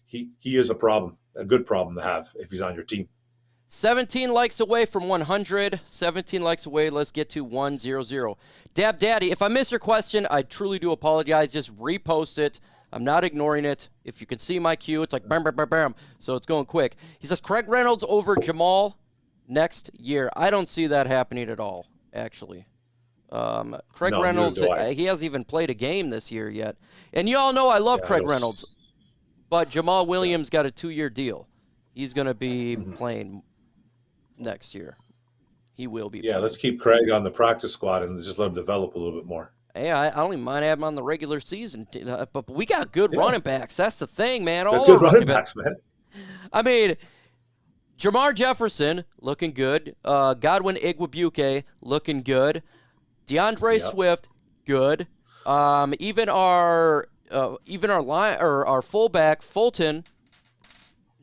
he is a problem, a good problem to have if he's on your team. 17 likes away from 100. 17 likes away. Let's get to 100. Dab Daddy, if I miss your question, I truly do apologize. Just repost it. I'm not ignoring it. If you can see my cue, it's like bam, bam, bam, bam. So it's going quick. He says, Craig Reynolds over Jamal next year. I don't see that happening at all, actually. Craig Reynolds, he hasn't even played a game this year yet. And you all know I love Craig Reynolds. But Jamal Williams got a 2-year deal. He's going to be playing next year. He will be. Yeah, let's keep Craig on the practice squad and just let him develop a little bit more. Hey, I don't even mind having him on the regular season. But we got good running backs. That's the thing, man. All good running backs, man. I mean, Jamar Jefferson, looking good. Godwin Igwebuike, looking good. DeAndre Swift, good. Even our fullback, Fulton,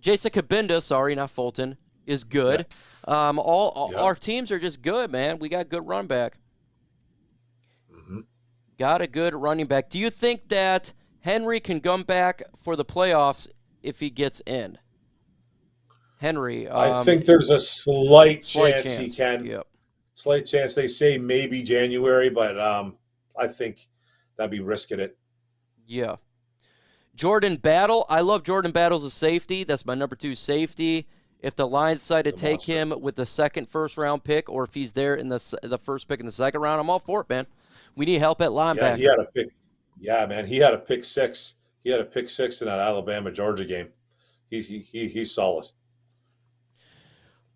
Jason Kabinda, sorry, not Fulton, is good. Our teams are just good, man. We got good run back. Got a good running back. Do you think that Henry can come back for the playoffs if he gets in? Henry. I think there's a slight chance he can. Yep. Slight chance. They say maybe January, but I think that'd be risking it. Yeah. Jordan Battle. I love Jordan Battle as a safety. That's my number 2 safety. If the Lions decide to take him with the 2nd first-round pick, or if he's there in the first pick in the 2nd round, I'm all for it, man. We need help at linebacker. Yeah, he had a pick. Yeah, man, he had a pick six. He had a pick six in that Alabama-Georgia game. He's solid.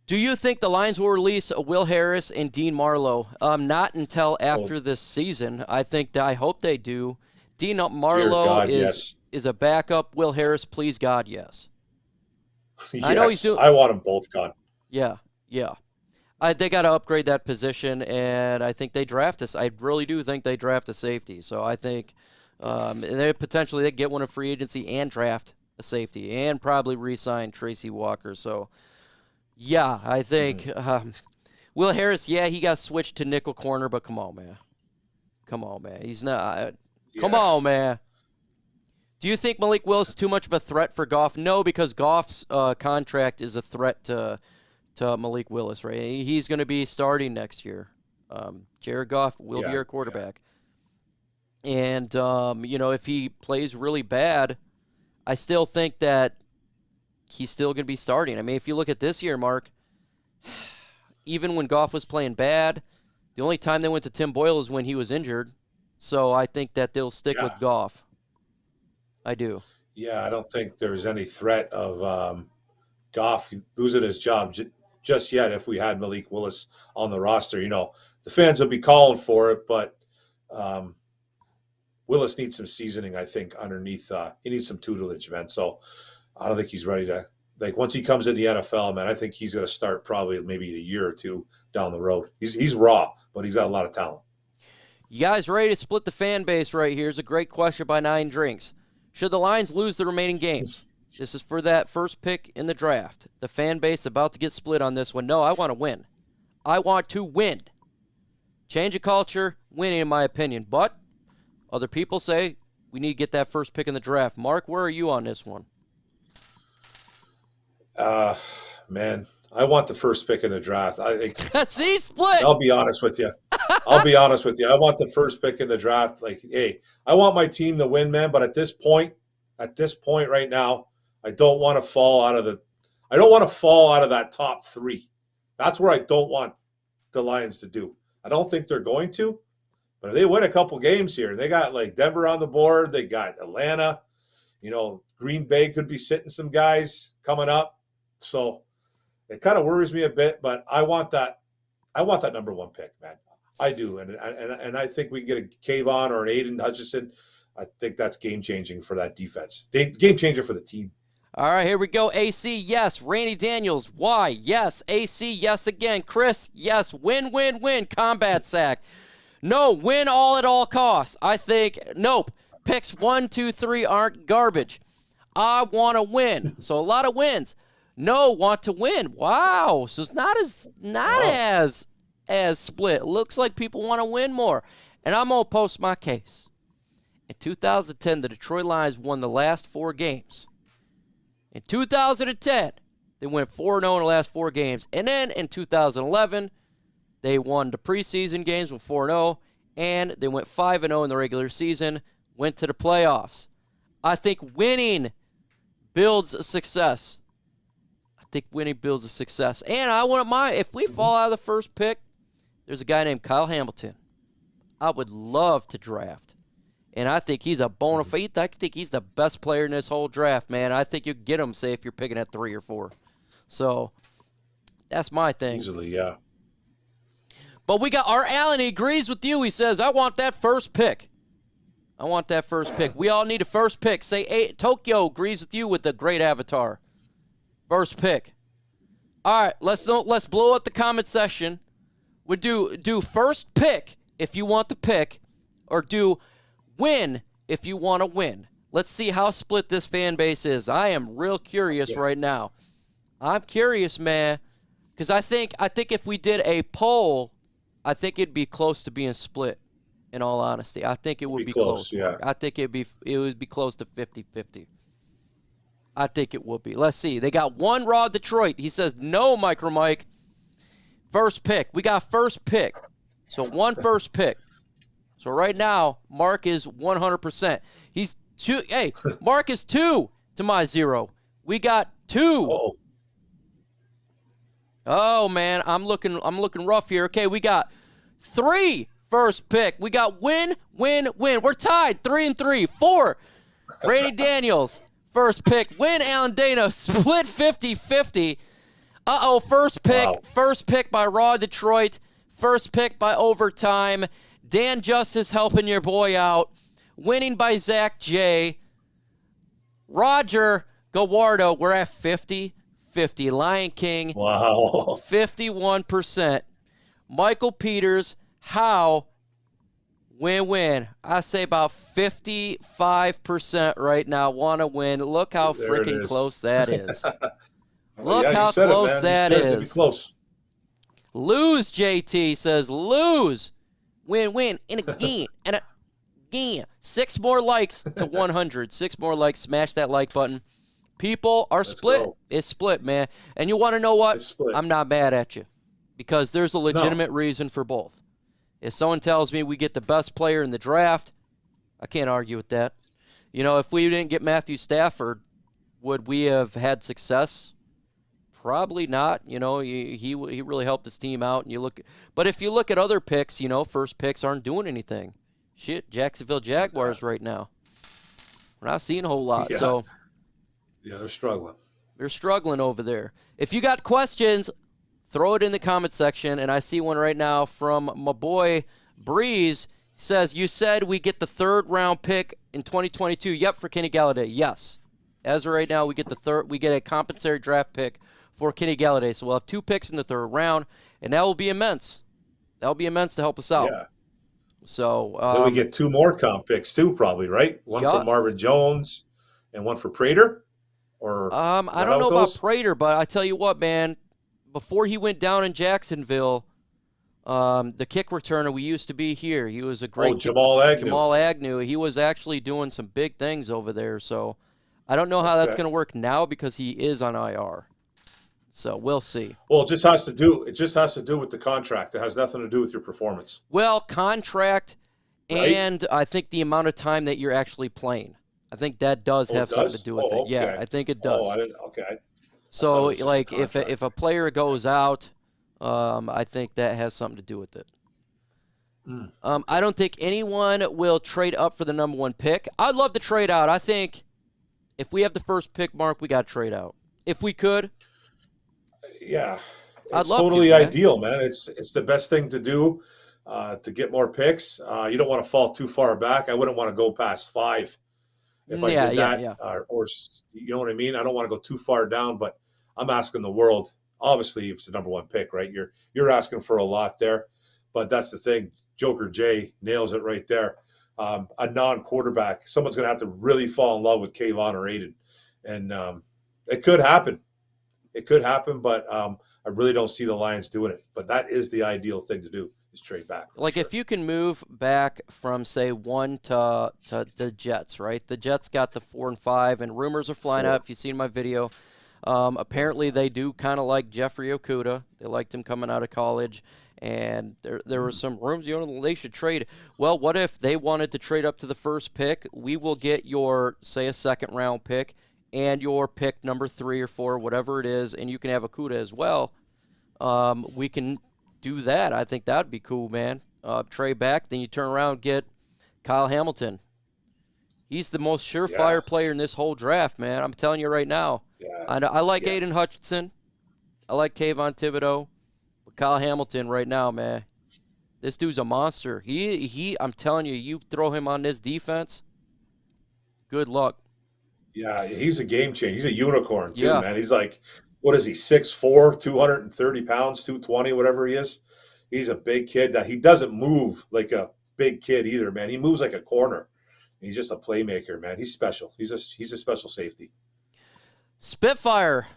Do you think the Lions will release Will Harris and Dean Marlowe? Not until after this season. I hope they do. Dean Marlowe is a backup. Will Harris, please God, yes. Yes, I know he's doing. I want them both gone. Yeah. They got to upgrade that position, and I think they draft us. I really do think they draft a safety. So I think they potentially get one in free agency and draft a safety and probably re-sign Tracy Walker. So. Yeah, I think Will Harris, he got switched to nickel corner, but come on, man. He's not. Come on, man. Do you think Malik Willis is too much of a threat for Goff? No, because Goff's contract is a threat to Malik Willis, right? He's going to be starting next year. Jared Goff will be our quarterback. Yeah. And, if he plays really bad, I still think that he's still going to be starting. I mean, if you look at this year, Mark, even when Goff was playing bad, the only time they went to Tim Boyle is when he was injured. So I think that they'll stick with Goff. I do. Yeah, I don't think there's any threat of Goff losing his job just yet if we had Malik Willis on the roster. The fans will be calling for it, but Willis needs some seasoning, I think, underneath. He needs some tutelage, man. So I don't think he's ready to once he comes in the NFL, man. I think he's going to start probably maybe a year or two down the road. He's raw, but he's got a lot of talent. You guys ready to split the fan base right here? Here's a great question by 9 Drinks. Should the Lions lose the remaining games? This is for that first pick in the draft. The fan base about to get split on this one. No, I want to win. I want to win. Change of culture, winning in my opinion. But other people say we need to get that first pick in the draft. Mark, where are you on this one? Man, I want the first pick in the draft. See, split. I'll be honest with you. I want the first pick in the draft. Hey, I want my team to win, man. But at this point right now, I don't want to fall out of that top 3. That's where I don't want the Lions to do. I don't think they're going to, but if they win a couple games here, they got Denver on the board. They got Atlanta. Green Bay could be sitting some guys coming up. So it kind of worries me a bit, but I want that number 1 pick, man. I do. And I think we can get a Kayvon or an Aidan Hutchinson. I think that's game-changing for that defense. Game-changer for the team. All right, here we go. AC, yes. Randy Daniels, why? Yes. AC, yes again. Chris, yes. Win, win, win. Combat sack. No, win all at all costs. I think, nope. Picks 1, 2, 3 aren't garbage. I want to win. So a lot of wins. No, want to win. Wow. So it's not as split. It looks like people want to win more. And I'm going to post my case. In 2010, the Detroit Lions won the last 4 games. In 2010, they went 4-0 in the last 4 games. And then in 2011, they won the preseason games with 4-0. And they went 5-0 in the regular season, went to the playoffs. I think winning builds a success. And I wouldn't mind if we fall out of the first pick. There's a guy named Kyle Hamilton. I would love to draft. And I think he's a bona fide. I think he's the best player in this whole draft, man. I think you get him, say, if you're picking at 3 or 4. So that's my thing. Easily, yeah. But we got our Allen. He agrees with you. He says, I want that first pick. We all need a first pick. Say, Tokyo agrees with you with the great avatar. First pick. All right, let's blow up the comment section. We do first pick if you want the pick, or do win if you want to win. Let's see how split this fan base is. I am real curious right now. I'm curious, man, because I think if we did a poll, I think it'd be close to being split. In all honesty, I think it would be close. Yeah. I think it would be close to 50-50. I think it would be. Let's see. They got 1 Raw Detroit. He says, no, MicroMike. First pick. We got first pick. So 1 first pick. So right now, Mark is 100%. He's 2. Hey, Mark is 2 to my 0. We got 2. Oh man, I'm looking rough here. Okay, we got 3 first pick. We got win. We're tied 3-3. 4, Brady Daniels, first pick. Win, Alan Dana, split 50-50. First pick. Wow. First pick by Raw Detroit. First pick by Overtime. Dan Justice helping your boy out. Winning by Zach J. Roger Gawardo, we're at 50-50. Lion King, Wow. 51%. Michael Peters, how? Win. I say about 55% right now want to win. Look how There it freaking is. close that is. Well, Look how you said close it, man. that You said it'd be is. close. Lose, JT says, lose. Win. And again. 6 more likes to 100. 6 more likes. Smash that like button. People are split. Go. It's split, man. And you want to know what? It's split. I'm not mad at you because there's a legitimate reason for both. If someone tells me we get the best player in the draft, I can't argue with that. You know, if we didn't get Matthew Stafford, would we have had success? Probably not. You know, he really helped his team out. And but if you look at other picks, you know, first picks aren't doing anything. Shit, Jacksonville Jaguars right now. We're not seeing a whole lot. Yeah. So Yeah, they're struggling. they're struggling over there. If you got questions, throw it in the comment section. And I see one right now from my boy Breeze. He says, you said we get the 3rd round pick in 2022. Yep, for Kenny Galladay. Yes. As of right now, we get a compensatory draft pick for Kenny Galladay. So we'll have 2 picks in the 3rd round, and that will be immense. That will be immense to help us out. Yeah. So Then we get 2 more comp picks too, probably, right? One for Marvin Jones and one for Prater? Or I don't know about Prater, but I tell you what, man, before he went down in Jacksonville, the kick returner we used to be here, he was a great Jamal Agnew. Jamal Agnew. He was actually doing some big things over there. So I don't know how that's going to work now because he is on IR. So we'll see. Well, it just has to do with the contract. It has nothing to do with your performance. Well, contract, right? And I think the amount of time that you're actually playing. I think that does have something to do with it. Okay. Yeah, I think it does. Okay. So, like, if a player goes out, I think that has something to do with it. I don't think anyone will trade up for the number 1 pick. I'd love to trade out. I think if we have the first pick, Mark, we got to trade out. If we could. Yeah. I'd It's love totally to, man. ideal, man. It's the best thing to do to get more picks. You don't want to fall too far back. I wouldn't want to go past 5 if I did that. Yeah. Or you know what I mean? I don't want to go too far down, but I'm asking the world. Obviously, it's the number 1 pick, right? You're asking for a lot there, but that's the thing. Joker J nails it right there. A non-quarterback, someone's going to have to really fall in love with Kayvon or Aidan, and it could happen. It could happen, but I really don't see the Lions doing it. But that is the ideal thing to do, is trade back. Like, if you can move back from, say, 1 to the Jets, right? The Jets got the 4 and 5, and rumors are flying out. If you've seen my video, apparently they do kind of like Jeffrey Okudah. They liked him coming out of college, and there were some rumors, they should trade. Well, what if they wanted to trade up to the first pick? We will get your, say, a 2nd-round pick, and your pick number 3 or 4, whatever it is, and you can have Okudah as well. We can do that. I think that would be cool, man. Trade back, then you turn around and get Kyle Hamilton. He's the most surefire player in this whole draft, man. I'm telling you right now. Yeah. I like Aidan Hutchinson. I like Kayvon Thibodeau. But Kyle Hamilton right now, man, this dude's a monster. I'm telling you, you throw him on this defense, good luck. Yeah, he's a game changer. He's a unicorn, too, Yeah. man. He's like, what is he, 6'4", 230 pounds, 220, whatever he is. He's a big kid. That he doesn't move like a big kid either, man. He moves like a corner. He's just a playmaker, man. He's special. He's a special safety. Spitfire,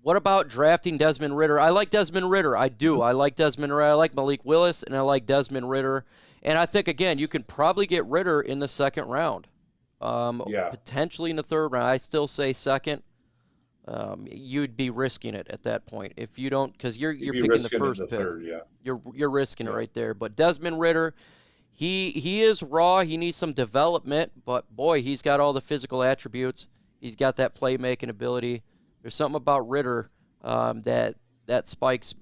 what about drafting Desmond Ridder? I like Desmond Ridder. I do. I like Desmond Ridder. I like Malik Willis, and I like Desmond Ridder. And I think, again, you can probably get Ridder in the 2nd round. Potentially in the 3rd round. I still say 2nd. You'd be risking it at that point if you don't, because you're picking the first pick. 3rd, yeah. You're risking it right there. But Desmond Ridder, he is raw. He needs some development, but boy, he's got all the physical attributes. He's got that playmaking ability. There's something about Ridder that spikes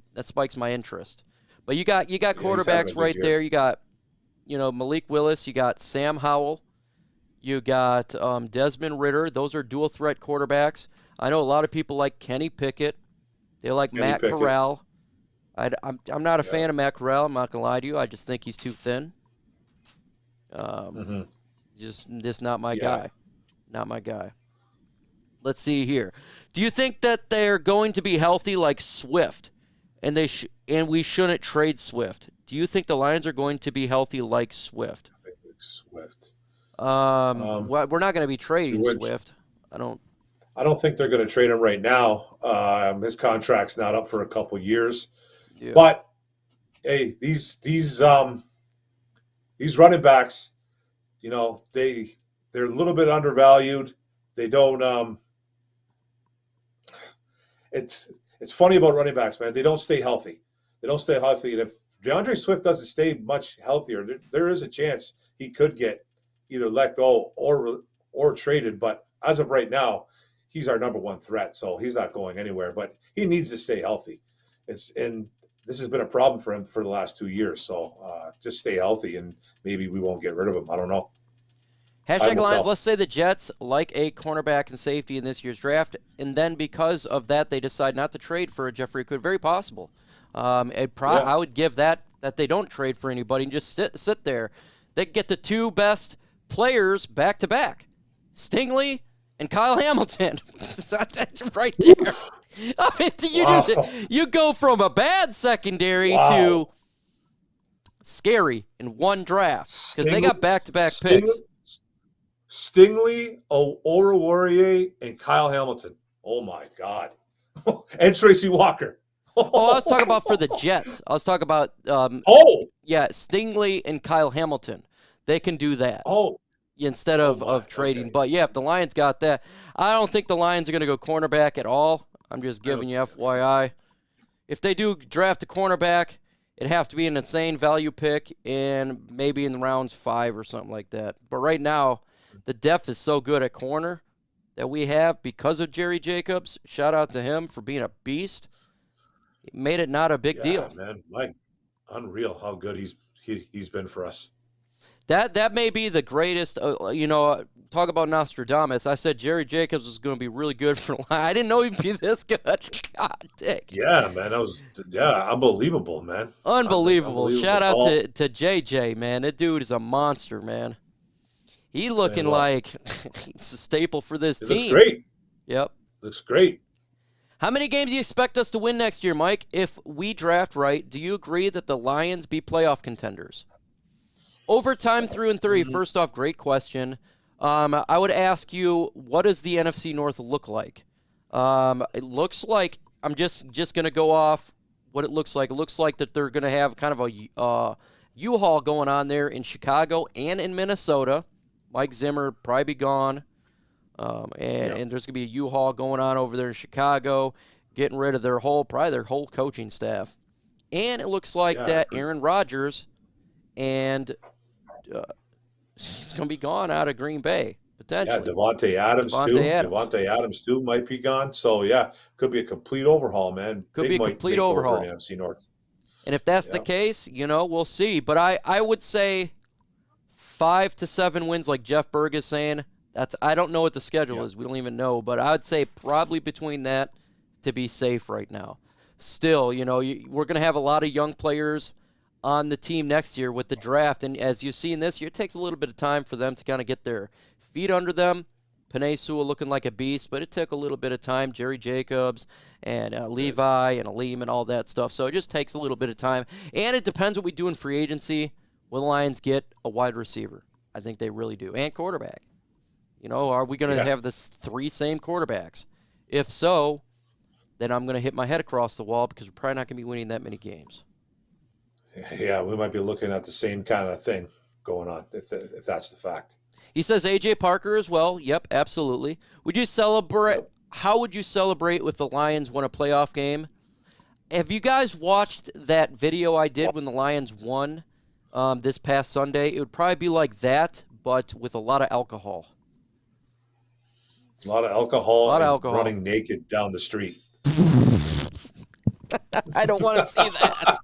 my interest. But you got quarterbacks right there. You got Malik Willis. You got Sam Howell. You got Desmond Ridder. Those are dual threat quarterbacks. I know a lot of people like Kenny Pickett. They like Matt Corral. I'm not a fan of Matt Corral. I'm not gonna lie to you. I just think he's too thin. Just not my guy. Not my guy. Let's see here. Do you think that they're going to be healthy like Swift, and we shouldn't trade Swift? Do you think the Lions are going to be healthy like Swift? I think Swift. We're not going to be trading Swift. I don't think they're going to trade him right now. His contract's not up for a couple years. Yeah. But hey, these running backs, they're a little bit undervalued. They don't. It's funny about running backs, man. They don't stay healthy. And if DeAndre Swift doesn't stay much healthier, there is a chance he could get either let go or traded. But as of right now, he's our number one threat, so he's not going anywhere. But he needs to stay healthy. And this has been a problem for him for the last 2 years. So just stay healthy, and maybe we won't get rid of him. I don't know. Hashtag Lions, let's say the Jets like a cornerback and safety in this year's draft, and then because of that, they decide not to trade for a Jeffrey Okudah. Very possible. I would give that they don't trade for anybody and just sit there. They get the two best players back-to-back, Stingley and Kyle Hamilton. That's right there. I mean, you go from a bad secondary to scary in one draft because they got back-to-back picks. Stingley, Oruwariye, and Kyle Hamilton. Oh, my God. And Tracy Walker. I was talking about for the Jets. I was talking about Stingley and Kyle Hamilton. They can do that. Instead of trading. Okay. But, if the Lions got that, I don't think the Lions are going to go cornerback at all. I'm just giving you FYI. If they do draft a cornerback, it'd have to be an insane value pick and maybe in the rounds 5 or something like that. But right now, the depth is so good at corner that we have because of Jerry Jacobs. Shout out to him for being a beast. He made it not a big deal. Man, Mike, unreal how good he's been for us. That may be the greatest. Talk about Nostradamus. I said Jerry Jacobs was going to be really good for. I didn't know he'd be this good. God, dick. Yeah, man, that was unbelievable, man. Unbelievable. Shout out to JJ, man. That dude is a monster, man. He looking like he's a staple for this team. Looks great. Yep. Looks great. How many games do you expect us to win next year, Mike? If we draft right, do you agree that the Lions be playoff contenders? Overtime through and through. First off, great question. I would ask you, what does the NFC North look like? It looks like, I'm just going to go off what it looks like. It looks like that they're going to have kind of a U-Haul going on there in Chicago and in Minnesota. Mike Zimmer probably be gone. And there's going to be a U-Haul going on over there in Chicago, getting rid of their whole coaching staff. And it looks like that Aaron Rodgers and he's going to be gone out of Green Bay, potentially. Yeah, Devontae Adams, too, might be gone. So, could be a complete overhaul, man. Could be a complete overhaul. In NFC North. And if that's the case, we'll see. But I would say 5 to 7 wins, like Jeff Berg is saying. I don't know what the schedule is. We don't even know. But I would say probably between that to be safe right now. Still, we're going to have a lot of young players on the team next year with the draft. And as you've seen this year, it takes a little bit of time for them to kind of get their feet under them. Penei Sewell looking like a beast, but it took a little bit of time. Jerry Jacobs and Levi and Aleem and all that stuff. So it just takes a little bit of time. And it depends what we do in free agency. Will the Lions get a wide receiver? I think they really do. And quarterback. Are we going to have the 3 same quarterbacks? If so, then I'm going to hit my head across the wall because we're probably not going to be winning that many games. Yeah, we might be looking at the same kind of thing going on, if that's the fact. He says A.J. Parker as well. Yep, absolutely. Would you celebrate? How would you celebrate if the Lions won a playoff game? Have you guys watched that video I did when the Lions won this past Sunday? It would probably be like that, but with a lot of alcohol. A lot of alcohol. Running naked down the street. I don't want to see that.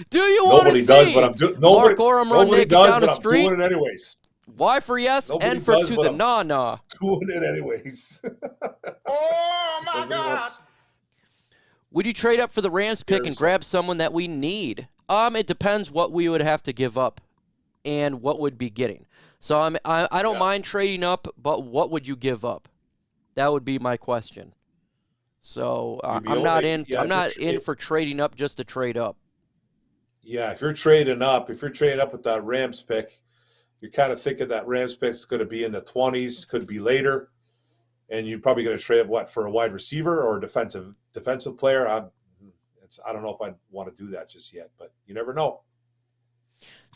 Do you want want to see? Nobody does, but I'm doing. Mark Orem run naked down the street. I'm doing it anyways. Y for yes, Nobody N for does, to but the I'm na-na. Doing it anyways. Oh, my God. Would you trade up for the Rams pick and grab someone that we need? It depends what we would have to give up and what would be getting. So I don't mind trading up, but what would you give up? That would be my question. So I'm not in for trading up just to trade up. Yeah, if you're trading up with that Rams pick, you're kind of thinking that Rams pick is going to be in the 20s, could be later, and you're probably going to trade up for a wide receiver or a defensive player. I don't know if I'd want to do that just yet, but you never know.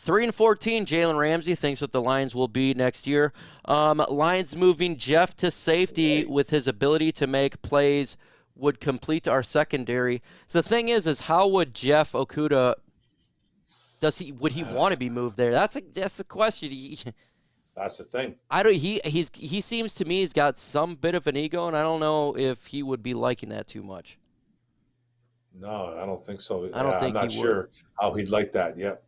3-14, Jalen Ramsey thinks that the Lions will be next year. Lions moving Jeff to safety with his ability to make plays would complete our secondary. So the thing is how would Jeff Okudah, would he want to be moved there? That's the question. That's the thing. He seems to me he's got some bit of an ego, and I don't know if he would be liking that too much. No, I don't think so. I'm not sure how he'd like that. Yep.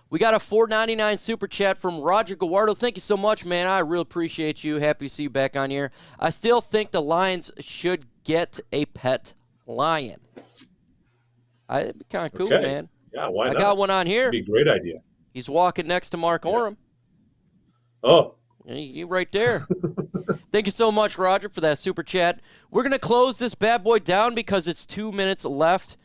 We got a $4.99 super chat from Roger Guardo. Thank you so much, man. I really appreciate you. Happy to see you back on here. I still think the Lions should get a pet lion. It'd be kind of cool, man. Yeah, why not? I got one on here. It'd be a great idea. He's walking next to Mark Orem. Oh. You right there. Thank you so much, Roger, for that super chat. We're going to close this bad boy down because it's 2 minutes left.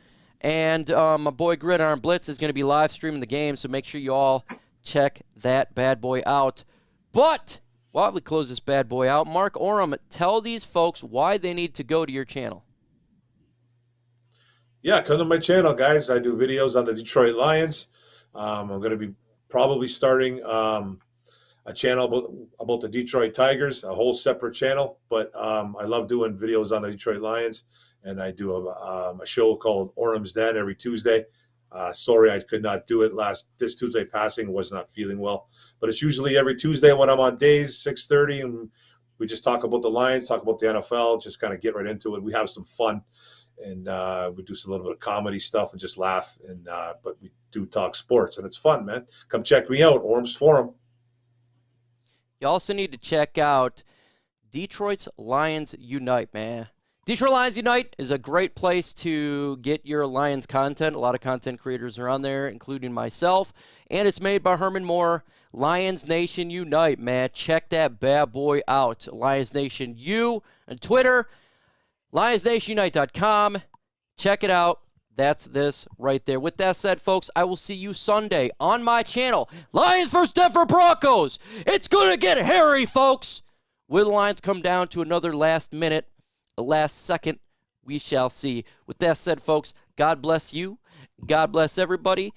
And my boy Gridiron Blitz is going to be live streaming the game, so make sure you all check that bad boy out. But while we close this bad boy out, Mark Orem, tell these folks why they need to go to your channel. Yeah, come to my channel, guys. I do videos on the Detroit Lions. I'm going to be probably starting a channel about the Detroit Tigers, a whole separate channel. But I love doing videos on the Detroit Lions, and I do a show called Orem's Den every Tuesday. Sorry I could not do it this Tuesday passing, was not feeling well. But it's usually every Tuesday when I'm on days, 6:30, and we just talk about the Lions, talk about the NFL, just kind of get right into it. We have some fun, and we do some little bit of comedy stuff and just laugh. And but we do talk sports, and it's fun, man. Come check me out, Orem's Forum. You also need to check out Detroit's Lions Unite, man. Detroit Lions Unite is a great place to get your Lions content. A lot of content creators are on there, including myself. And it's made by Herman Moore. Lions Nation Unite, man. Check that bad boy out. Lions Nation U on Twitter. LionsNationUnite.com. Check it out. That's this right there. With that said, folks, I will see you Sunday on my channel. Lions versus Denver Broncos. It's going to get hairy, folks. Will the Lions come down to another last minute, the last second? We shall see. With that said, folks, God bless you. God bless everybody.